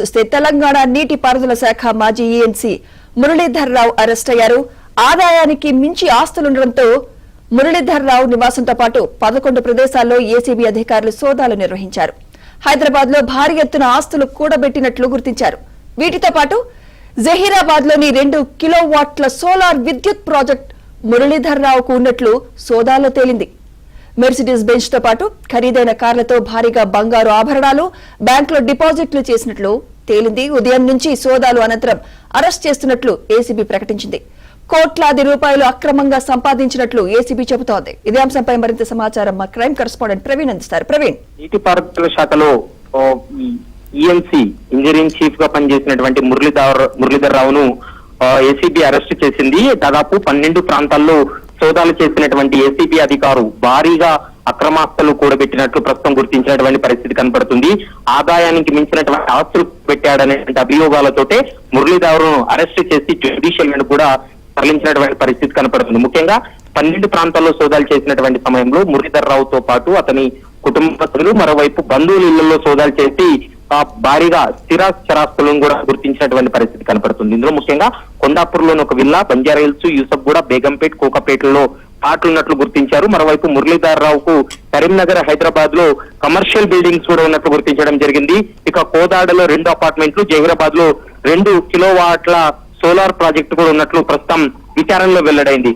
చూస్తే తెలంగాణ నీటిపారుదల శాఖ మాజీ ఈఎన్సీ మురళీధర్ రావు అరెస్ట్ అయ్యారు. ఆదాయానికి మించి ఆస్తులుండడంతో మురళీధర్ రావు నివాసంతో పాటు 11 ప్రదేశాల్లో ఏసీబీ అధికారులు సోదాలు నిర్వహించారు. హైదరాబాద్ లో భారీ ఎత్తున ఆస్తులు కూడబెట్టినట్లు గుర్తించారు. వీటితో పాటు జహీరాబాద్ లోని 2 కిలోవాట్ల సోలార్ విద్యుత్ ప్రాజెక్ట్ మురళీధర్ రావుకు ఉన్నట్లు సోదాల్లో తేలింది. మెర్సిడీస్ బెంచ్ తో పాటు ఖరీదైన కార్లతో భారీగా బంగారు ఆభరణాలు బ్యాంకులో డిపాజిట్లు చేసినట్లు తేలింది. ఉదయం నుంచి సోదాలు అనంతరం అరెస్ట్ చేస్తున్నట్లు ఏసీబీ ప్రకటించింది. కోట్లాది రూపాయలు అక్రమంగా సంపాదించినట్లు ఏసీబీ చెబుతోంది. ఇదే అంశంపై మరింత సమాచారం మా క్రైమ్ కరెస్పాండెంట్ ప్రవీణ్ అందిస్తారు. ప్రవీణ్, నీటిపారుదల శాఖలో ఈఎన్సీ ఇంజనీరింగ్ చీఫ్ గా పనిచేసినటువంటి మురళీధర్ రావును ఏసీబీ అరెస్ట్ చేసింది. దాదాపు 12 ప్రాంతాల్లో సోదాలు చేసినటువంటి ఏసీబీ అధికారు భారీగా అక్రమాస్తులు కూడబెట్టినట్లు ప్రస్తుతం గుర్తించినటువంటి పరిస్థితి కనపడుతుంది. ఆదాయానికి మించినటువంటి ఆస్తులు పెట్టాడనేటువంటి అభియోగాలతోటే మురళీధర్ను అరెస్ట్ చేసి జ్యుడిషియల్ కూడా తరలించినటువంటి పరిస్థితి కనపడుతుంది. ముఖ్యంగా 12 ప్రాంతాల్లో సోదాలు చేసినటువంటి సమయంలో మురళీధర్ రావుతో పాటు అతని కుటుంబ సభ్యులు మరోవైపు బంధువుల ఇళ్లలో సోదాలు చేసి భారీగా స్థిరాస్తులను కూడా గుర్తించినటువంటి పరిస్థితి కనపడుతుంది. ఇందులో ముఖ్యంగా కొండాపూర్లోని ఒక విల్లా, బంజారా హిల్స్, యూసఫ్గూడ, బేగంపేట్, కోకాపేటలో పాటలున్నట్లు గుర్తించారు. మరోవైపు మురళీధర్ రావుకు కరీంనగర్, హైదరాబాద్ లో కమర్షియల్ బిల్డింగ్స్ కూడా ఉన్నట్లు గుర్తించడం జరిగింది. ఇక కోదాడలో 2 అపార్ట్మెంట్లు, జహీరాబాద్ లో 2 కిలోవాట్ల సోలార్ ప్రాజెక్టు కూడా ఉన్నట్లు ప్రస్తుతం విచారణలో వెల్లడైంది.